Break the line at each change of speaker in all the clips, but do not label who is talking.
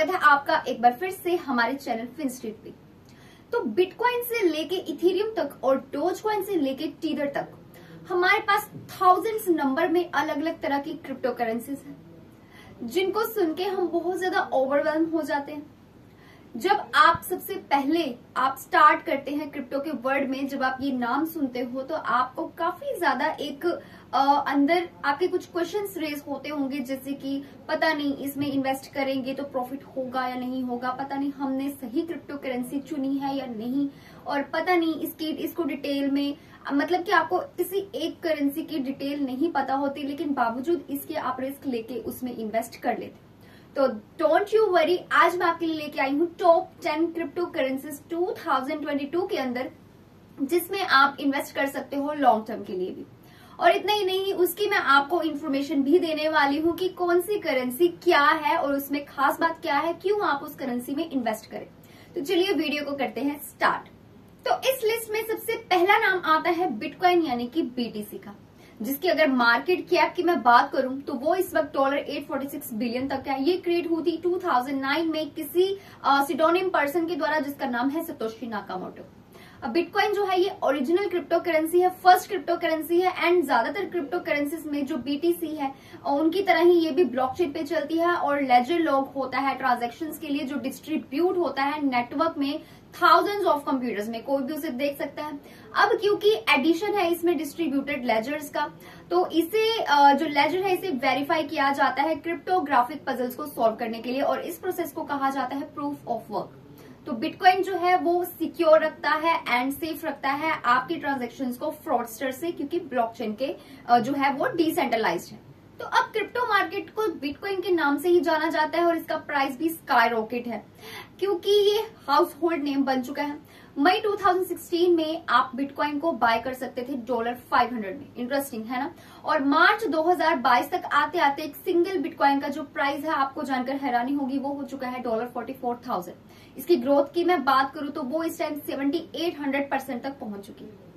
स्वागत है आपका एक बार फिर से हमारे चैनल फिनस्ट्रीट पे। तो बिटकॉइन से लेके इथेरियम तक और डोजकॉइन से लेके टीदर तक हमारे पास थाउजेंड्स नंबर में अलग अलग तरह की क्रिप्टो करेंसीज हैं, जिनको सुन के हम बहुत ज्यादा ओवरवेल्म हो जाते हैं। जब आप सबसे पहले आप स्टार्ट करते हैं क्रिप्टो के वर्ल्ड में, जब आप ये नाम सुनते हो तो आपको काफी ज्यादा एक अंदर आपके कुछ क्वेश्चंस रेज होते होंगे, जैसे कि पता नहीं इसमें इन्वेस्ट करेंगे तो प्रॉफिट होगा या नहीं होगा, पता नहीं हमने सही क्रिप्टो करेंसी चुनी है या नहीं, और पता नहीं इसको डिटेल में, मतलब कि आपको किसी एक करेंसी की डिटेल नहीं पता होती, लेकिन बावजूद इसके आप रिस्क लेके उसमें इन्वेस्ट कर लेते। तो डोंट यू वरी, आज मैं आपके लिए लेके आई हूँ टॉप 10 क्रिप्टो करेंसीज 2022 के अंदर, जिसमें आप इन्वेस्ट कर सकते हो लॉन्ग टर्म के लिए भी। और इतना ही नहीं, उसकी मैं आपको इन्फॉर्मेशन भी देने वाली हूँ कि कौन सी करेंसी क्या है और उसमें खास बात क्या है, क्यों आप उस करेंसी में इन्वेस्ट करें। तो चलिए वीडियो को करते हैं स्टार्ट। तो इस लिस्ट में सबसे पहला नाम आता है बिटकॉइन यानी कि बीटीसी का, जिसकी अगर मार्केट कैप की मैं बात करूं तो वो इस वक्त $846 बिलियन तक है। ये क्रिएट हुई थी 2009 में किसी सिडोनिम पर्सन के द्वारा, जिसका नाम है सतोशी नाकामोटो। अब बिटकॉइन जो है ये ओरिजिनल क्रिप्टो करेंसी है, फर्स्ट क्रिप्टो करेंसी है, एंड ज्यादातर क्रिप्टो करेंसीज में जो बीटीसी है उनकी तरह ही ये भी ब्लॉकचेन पे चलती है, और लेजर लॉग होता है ट्रांजैक्शंस के लिए, जो डिस्ट्रीब्यूट होता है नेटवर्क में थाउजेंड्स ऑफ कंप्यूटर्स में, कोई भी उसे देख सकता है। अब क्योंकि एडिशन है इसमें डिस्ट्रीब्यूटेड लेजर्स का, तो इसे जो लेजर है इसे वेरीफाई किया जाता है क्रिप्टोग्राफिक पजल्स को सॉल्व करने के लिए, और इस प्रोसेस को कहा जाता है प्रूफ ऑफ वर्क। तो बिटकॉइन जो है वो सिक्योर रखता है एंड सेफ रखता है आपकी ट्रांजैक्शंस को फ्रॉडस्टर से, क्योंकि ब्लॉकचेन के जो है वो डिसेंट्रलाइज्ड है। तो अब क्रिप्टो मार्केट को बिटकॉइन के नाम से ही जाना जाता है, और इसका प्राइस भी स्काई रॉकेट है, क्योंकि ये हाउस होल्ड नेम बन चुका है। मई 2016 में आप बिटकॉइन को बाय कर सकते थे $500 में, इंटरेस्टिंग है ना। और मार्च 2022 तक आते आते एक सिंगल बिटकॉइन का जो प्राइस है, आपको जानकर हैरानी होगी, वो हो चुका है $44,000। इसकी ग्रोथ की मैं बात करूं तो वो इस टाइम 7800% तक पहुंच चुकी है।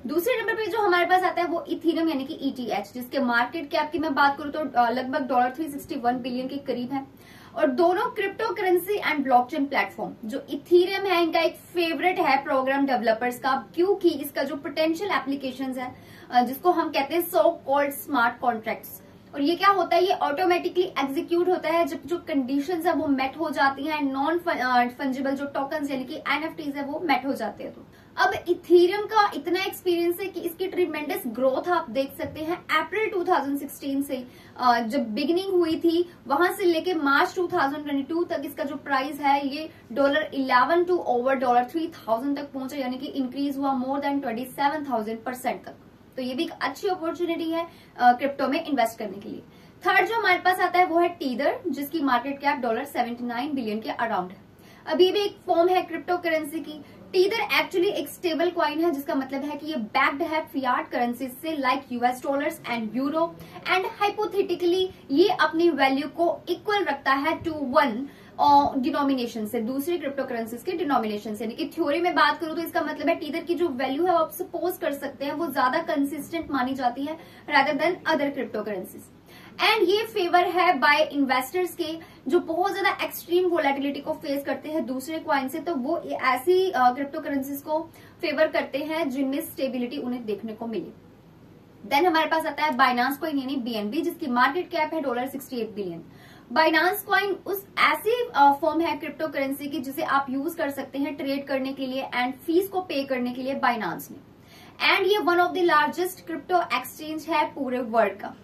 दूसरे नंबर पे जो हमारे पास आता है वो इथेरियम यानी कि ETH, जिसके मार्केट कैप की मैं बात करूं तो लगभग $361 बिलियन के करीब है। और दोनों crypto currency and blockchain platform, जो इथेरियम है इनका एक फेवरेट है प्रोग्राम डेवलपर्स का, क्योंकि इसका जो पोटेंशियल एप्लीकेशंस है जिसको हम कहते हैं सो कॉल्ड स्मार्ट कॉन्ट्रैक्ट्स, और ये क्या होता है, ये ऑटोमेटिकली एग्जीक्यूट होता है जब जो कंडीशंस है वो मेट हो जाती हैं, नॉन फंजिबल जो टोकन्स यानी कि NFTs है वो मेट हो जाते हैं। तो अब इथेरियम का इतना एक्सपीरियंस है कि इसकी ट्रिमेंडस ग्रोथ आप देख सकते हैं। अप्रैल 2016 से जब बिगिनिंग हुई थी वहां से लेके मार्च 2022 तक इसका जो प्राइस है ये $11 टू ओवर $3,000 तक पहुंचा, यानी कि इंक्रीज हुआ मोर देन 27,000% तक। तो ये भी एक अच्छी अपॉर्चुनिटी है क्रिप्टो में इन्वेस्ट करने के लिए। थर्ड जो हमारे पास आता है वो है टीदर, जिसकी मार्केट कैप $79 बिलियन के अराउंड है। अब ये भी एक फॉर्म है क्रिप्टो करेंसी की। टीदर एक्चुअली एक स्टेबल कॉइन है, जिसका मतलब है कि ये बैक्ड है फियाट करेंसी से, like US and euro, and hypothetically ये अपनी वैल्यू को इक्वल रखता है टू 1 डिनोमिनेशन से, दूसरी क्रिप्टो करेंसीज के डिनोमिनेशन से। यानी कि थ्योरी में बात करूं तो इसका मतलब है टीदर की जो वैल्यू है वो आप सपोज कर सकते हैं वो ज्यादा कंसिस्टेंट मानी जाती है rather than other crypto currencies. And ये फेवर है बाय इन्वेस्टर्स के जो बहुत ज्यादा एक्सट्रीम वोलेटिलिटी को फेस करते हैं दूसरे कॉइन से, तो वो ऐसी क्रिप्टो करेंसीज को फेवर करते हैं जिनमें स्टेबिलिटी उन्हें देखने को मिले। देन हमारे पास आता है बाइनांस कॉइन यानी BNB, जिसकी मार्केट कैप है $68 बिलियन। बाइनांस कॉइन उस ऐसी फॉर्म है क्रिप्टो करेंसी की जिसे आप यूज कर सकते हैं ट्रेड करने के लिए एंड फीस को पे करने के लिए बाइनांस में, एंड ये one of the largest crypto exchange है पूरे वर्ल्ड का।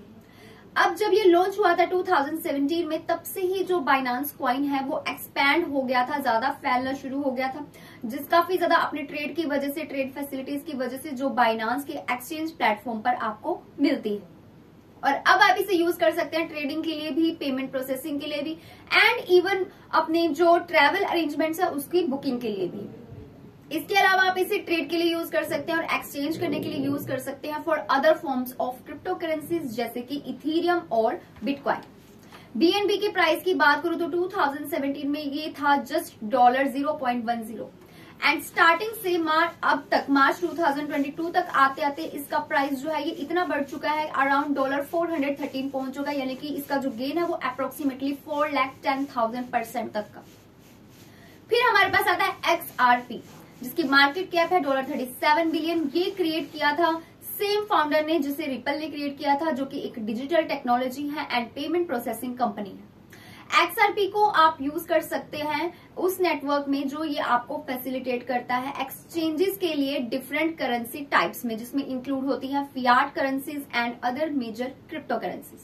अब जब ये लॉन्च हुआ था 2017 में, तब से ही जो बाइनांस कॉइन है वो एक्सपैंड हो गया था, ज्यादा फैलना शुरू हो गया था, जिस काफी ज्यादा अपने ट्रेड की वजह से, ट्रेड फैसिलिटीज की वजह से जो बाइनांस के एक्सचेंज प्लेटफॉर्म पर आपको मिलती है। और अब आप इसे यूज कर सकते हैं ट्रेडिंग के लिए भी, पेमेंट प्रोसेसिंग के लिए भी, एंड इवन अपने जो ट्रैवल अरेंजमेंट्स है उसकी बुकिंग के लिए भी। इसके अलावा आप इसे ट्रेड के लिए यूज कर सकते हैं और एक्सचेंज करने के लिए यूज कर सकते हैं for other forms of crypto currencies, जैसे कि इथेरियम और बिटकॉइन। BNB के प्राइस की बात करूं तो 2017 में ये था जस्ट $0.10, एंड स्टार्टिंग से अब तक मार्च 2022 तक आते आते इसका प्राइस जो है ये इतना बढ़ चुका है, अराउंड $413 पहुंच चुका है, यानी कि इसका जो गेन है वो अप्रोक्सीमेटली 4,10,000% तक का। फिर हमारे पास आता है XRP, जिसकी मार्केट कैप है $37 बिलियन। ये क्रिएट किया था सेम फाउंडर ने जिसे रिपल ने क्रिएट किया था, जो कि एक डिजिटल टेक्नोलॉजी है एंड पेमेंट प्रोसेसिंग कंपनी है। XRP को आप यूज कर सकते हैं उस नेटवर्क में जो ये आपको फैसिलिटेट करता है एक्सचेंजेस के लिए डिफरेंट करेंसी टाइप्स में, जिसमें इंक्लूड होती है fiat currencies and other major cryptocurrencies.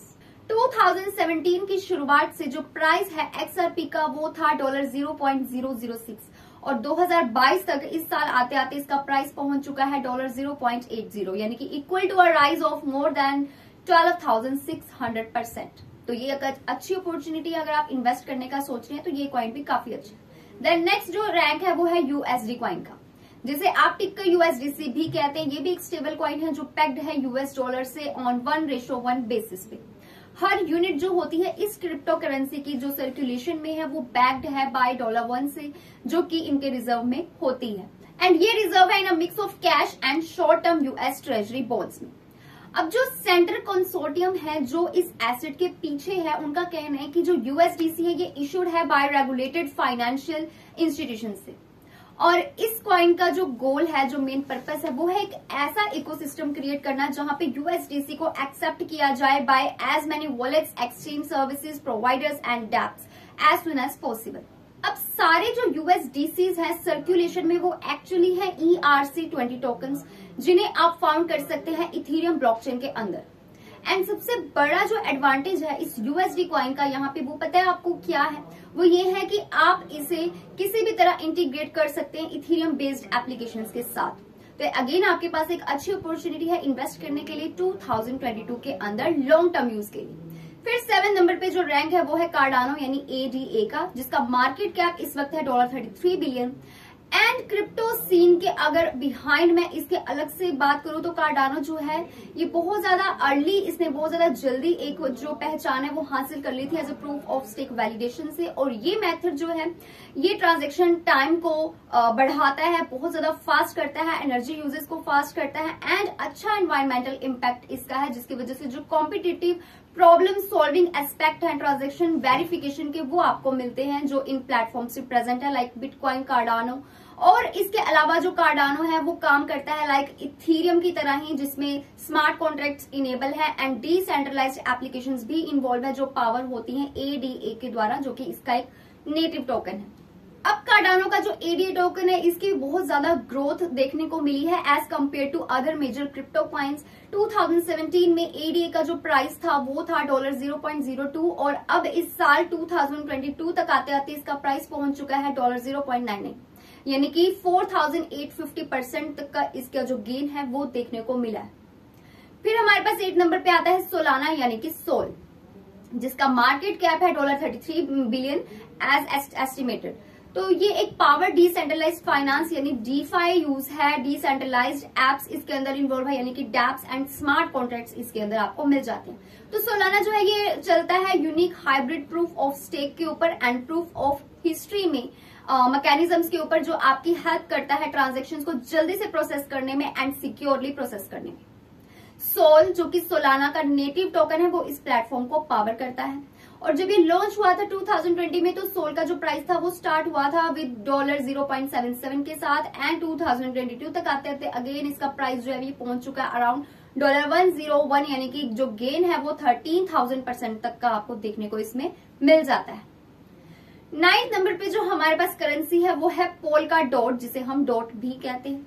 2017 की शुरुआत से जो प्राइस है XRP का वो था $0.006 और 2022 तक इस साल आते आते इसका प्राइस पहुंच चुका है $0.80, यानी कि equal to a rise of more than 12,600%। तो ये अगर अच्छी अपॉर्चुनिटी अगर आप इन्वेस्ट करने का सोच रहे हैं तो ये कॉइन भी काफी अच्छा है। देन नेक्स्ट जो रैंक है वो है USD कॉइन का, जिसे आप टिकर USDC भी कहते हैं। ये भी एक स्टेबल कॉइन है जो पैक्ड है US डॉलर से ऑन 1:1 बेसिस पे। हर यूनिट जो होती है इस क्रिप्टो करेंसी की जो सर्कुलेशन में है वो बैक्ड है बाय $1 से, जो कि इनके रिजर्व में होती है। एंड ये रिजर्व है in a mix of cash and short term US treasury bonds में। अब जो सेंट्रल कंसोर्टियम है जो इस एसेट के पीछे है, उनका कहना है कि जो USDC है ये इशूड है बाय रेगुलेटेड फाइनेंशियल इंस्टीट्यूशन से, और इस कॉइन का जो गोल है, जो मेन पर्पस है, वो है एक ऐसा इकोसिस्टम क्रिएट करना जहां पे USDC को एक्सेप्ट किया जाए by as many wallets, exchange services providers and dapps as soon as possible. अब सारे जो USDCs हैं सर्कुलेशन में वो एक्चुअली है ERC20 टोकन्स, जिन्हें आप फाउंड कर सकते हैं इथेरियम ब्लॉकचेन के अंदर। एंड सबसे बड़ा जो एडवांटेज है इस USD कॉइन का यहाँ पे वो पता है आपको क्या है, वो ये है कि आप इसे किसी भी तरह इंटीग्रेट कर सकते हैं इथेरियम बेस्ड एप्लीकेशंस के साथ। तो अगेन आपके पास एक अच्छी अपॉर्चुनिटी है इन्वेस्ट करने के लिए 2022 के अंदर लॉन्ग टर्म यूज के लिए। फिर 7 नंबर पे जो रैंक है वो है कार्डानो यानी ADA का, जिसका मार्केट कैप इस वक्त है $33 बिलियन। एंड क्रिप्टो सीन के अगर बिहाइंड में इसके अलग से बात करूं तो कार्डानो जो है ये बहुत ज्यादा अर्ली, इसने बहुत ज्यादा जल्दी एक जो पहचान है वो हासिल कर ली थी as a proof of stake validation से। और ये मेथड जो है ये ट्रांजैक्शन टाइम को बढ़ाता है, बहुत ज्यादा फास्ट करता है, एनर्जी यूजेस को फास्ट करता है एंड अच्छा एनवायरमेंटल इम्पैक्ट इसका है, जिसकी वजह से जो कॉम्पिटिटिव प्रॉब्लम सॉल्विंग एस्पेक्ट है ट्रांजैक्शन वेरिफिकेशन के वो आपको मिलते हैं जो इन प्लेटफॉर्म से प्रेजेंट है, लाइक बिटकॉइन, कार्डानो। और इसके अलावा जो कार्डानो है वो काम करता है लाइक इथेरियम की तरह ही, जिसमें स्मार्ट कॉन्ट्रैक्ट्स इनेबल है एंड डिसेंट्रलाइज्ड एप्लीकेशंस भी इन्वॉल्व है जो पावर होती हैं ADA के द्वारा, जो कि इसका एक नेटिव टोकन है। अब कार्डानो का जो ADA टोकन है इसकी बहुत ज्यादा ग्रोथ देखने को मिली है as compare to other major crypto coins. 2017 में ADA का जो प्राइस था वो था $0.02 और अब इस साल 2022 तक आते आते इसका प्राइस पहुंच चुका है $0.99, यानी कि 4,850% तक का इसका जो गेन है वो देखने को मिला है। फिर हमारे पास 8 नंबर पे आता है सोलाना यानी कि सोल, जिसका मार्केट कैप है $33 बिलियन एज एस्टिमेटेड। तो ये एक पावर डिसेंट्रलाइज्ड फाइनेंस यानी DeFi यूज है, डिसेंट्रलाइज्ड एप्स इसके अंदर इन्वॉल्व है, यानी कि डैप्स एंड स्मार्ट कॉन्ट्रैक्ट्स इसके अंदर आपको मिल जाते हैं। तो सोलाना जो है ये चलता है unique hybrid proof of stake के ऊपर एंड प्रूफ ऑफ हिस्ट्री में मैकेनिज्म्स के ऊपर, जो आपकी हेल्प करता है ट्रांजैक्शंस को जल्दी से प्रोसेस करने में एंड सिक्योरली प्रोसेस करने में। सोल जो कि सोलाना का नेटिव टोकन है वो इस प्लेटफॉर्म को पावर करता है। और जब ये लॉन्च हुआ था 2020 में तो सोल का जो प्राइस था वो स्टार्ट हुआ था विद $0.77 के साथ एंड 2022 तक आते आते अगेन इसका प्राइस जो है ये पहुंच चुका है अराउंड $101, यानी कि जो गेन है वो 13,000% तक का आपको देखने को इसमें मिल जाता है। 9th नंबर पे जो हमारे पास करेंसी है वो है पोल्का डॉट, जिसे हम डॉट भी कहते हैं।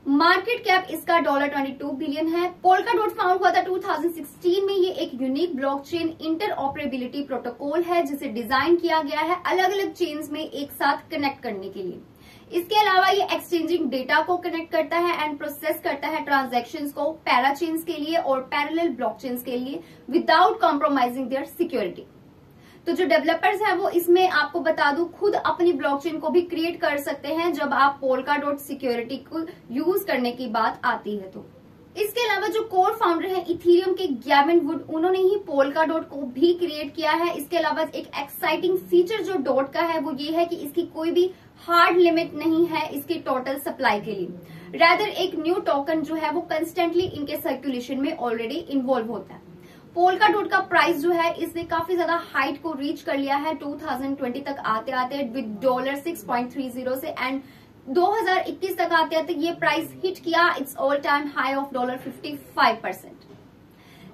मार्केट कैप इसका $22 बिलियन है। पोल्का डॉट फाउंड हुआ था 2016 में। ये एक यूनिक ब्लॉकचेन इंटरऑपरेबिलिटी प्रोटोकॉल है जिसे डिजाइन किया गया है अलग अलग चेन्स में एक साथ कनेक्ट करने के लिए। इसके अलावा ये एक्सचेंजिंग डेटा को कनेक्ट करता है एंड प्रोसेस करता है ट्रांजैक्शंस को पैराचेन्स के लिए और पैरेलल ब्लॉकचेन्स के लिए विदाउट कॉम्प्रोमाइजिंग देयर सिक्योरिटी। तो जो डेवलपर्स हैं वो इसमें आपको बता दूं खुद अपनी ब्लॉकचेन को भी क्रिएट कर सकते हैं जब आप पोल्का डॉट सिक्योरिटी को यूज करने की बात आती है। तो इसके अलावा जो कोर फाउंडर है इथेरियम के गैविन वुड, उन्होंने ही पोल्का डॉट को भी क्रिएट किया है। इसके अलावा एक एक्साइटिंग फीचर जो डॉट का है वो ये है कि इसकी कोई भी हार्ड लिमिट नहीं है इसकी टोटल सप्लाई के लिए, रादर एक न्यू टोकन जो है वो कंस्टेंटली इनके सर्कुलेशन में ऑलरेडी इन्वॉल्व होता है। पोल्काडॉट का प्राइस जो है इसने काफी ज्यादा हाइट को रीच कर लिया है 2020 तक आते आते विद $6.30 से, एंड 2021 तक आते आते ये प्राइस हिट किया its all time high of $55।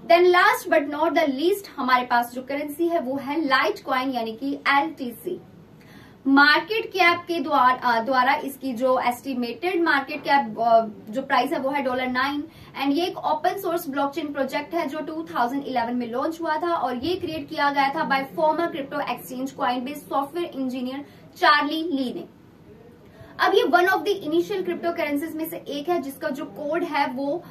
Then last but not the least हमारे पास जो करेंसी है वो है लाइटकॉइन यानी कि LTC। मार्केट कैप के द्वारा इसकी जो एस्टिमेटेड मार्केट कैप जो प्राइस है वो है $9, एंड ये एक ओपन सोर्स ब्लॉकचेन प्रोजेक्ट है जो 2011 में लॉन्च हुआ था और ये क्रिएट किया गया था by former crypto exchange Coinbase software engineer Charlie Lee ने। अब ये one of the initial crypto currencies में से एक है जिसका जो कोड है वो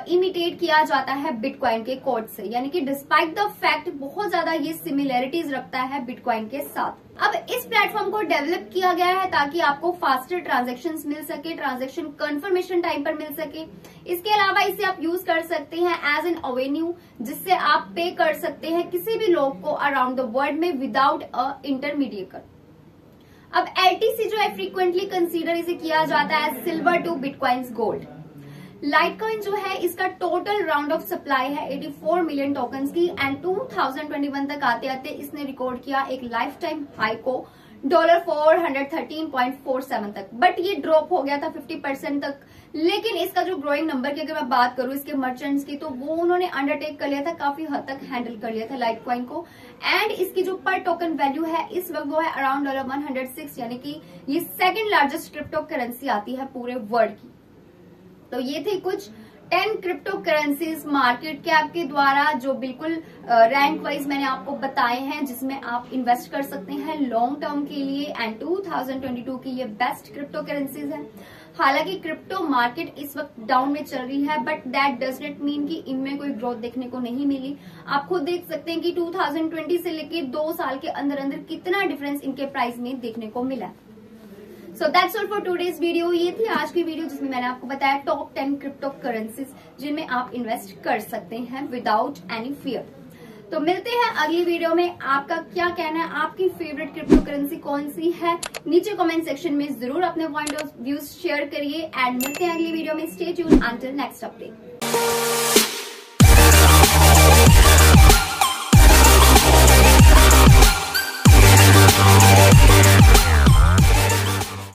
इमिटेट किया जाता है बिटकॉइन के कोड से, यानी कि डिस्पाइट द फैक्ट बहुत ज्यादा ये सिमिलैरिटीज रखता है बिटकॉइन के साथ। अब इस प्लेटफॉर्म को डेवलप किया गया है ताकि आपको फास्टर ट्रांजैक्शंस मिल सके, ट्रांजैक्शन कंफर्मेशन टाइम पर मिल सके। इसके अलावा इसे आप यूज कर सकते हैं एज एन अवेन्यू जिससे आप पे कर सकते हैं किसी भी लोग को अराउंड द वर्ल्ड में विदाउट अ इंटरमीडिएटर। अब LTC जो है फ्रीक्वेंटली कंसीडर इसे किया जाता है silver to bitcoins gold. Litecoin जो है इसका टोटल राउंड ऑफ सप्लाई है 84 मिलियन टोकन्स की, एंड 2021 तक आते आते इसने रिकॉर्ड किया एक लाइफ टाइम हाई को $413.47 तक, बट ये ड्रॉप हो गया था 50% तक। लेकिन इसका जो ग्रोइंग नंबर की अगर मैं बात करूं इसके मर्चेंट्स की, तो वो उन्होंने अंडरटेक कर लिया था, काफी हद तक हैंडल कर लिया था लाइटकॉइन को, एंड इसकी जो पर टोकन वैल्यू है इस वक्त वो है अराउंड $106, यानी कि ये सेकंड लार्जेस्ट क्रिप्टो करेंसी आती है पूरे वर्ल्ड की। तो ये थे कुछ 10 क्रिप्टो करेंसीज मार्केट कैप के द्वारा जो बिल्कुल रैंक वाइज मैंने आपको बताए हैं जिसमें आप इन्वेस्ट कर सकते हैं लॉन्ग टर्म के लिए, एंड 2022 की ये बेस्ट क्रिप्टो करेंसीज है। हालांकि क्रिप्टो मार्केट इस वक्त डाउन में चल रही है, but that does not mean कि इनमें कोई ग्रोथ देखने को नहीं मिली। आप खुद देख सकते हैं कि 2020 से लेके 2 साल के अंदर अंदर कितना डिफरेंस इनके प्राइस में देखने को मिला। So that's all for today's video. ये थी आज की वीडियो जिसमें मैंने आपको बताया टॉप 10 क्रिप्टो करेंसीज जिनमें आप इन्वेस्ट कर सकते हैं विदाउट एनी फियर। तो मिलते हैं अगली वीडियो में। आपका क्या कहना है, आपकी फेवरेट क्रिप्टो करेंसी कौन सी है, नीचे कमेंट सेक्शन में जरूर अपने पॉइंट ऑफ व्यूज शेयर करिए, एंड मिलते हैं अगली वीडियो में। Stay tuned until next update.